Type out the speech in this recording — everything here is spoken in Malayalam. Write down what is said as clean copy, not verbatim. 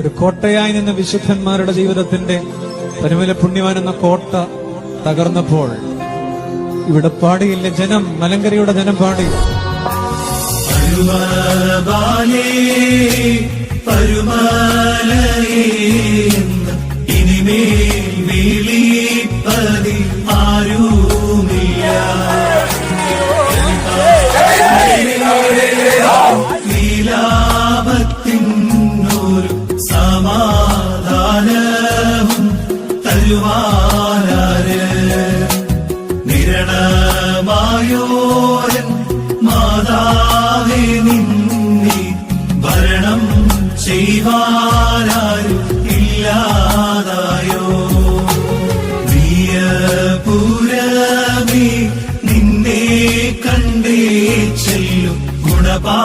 ഒരു കോട്ടയായി നിന്ന വിശുദ്ധന്മാരുടെ ജീവിതത്തിന്റെ പരിമല പുണ്യവാൻ എന്ന കോട്ട തകർന്നപ്പോൾ ഇവിടെ പാടിയില്ല ജനം, മലങ്കരയുടെ ജനം പാടി. ഇനിമേൽ വിളിപ്പതി ആരുമില്ല, ലീലാപത്തിനൊരു സമാധാനവും തരുവാനാര്, നിരണമായോരൻ മാതാവേ നിന്നി ഭരണം ചെയ്യുവാനാരും ഇല്ലാതായോ. നീയപുരമേ നിന്നെ കണ്ടേ ചെല്ലും ഗുണപാ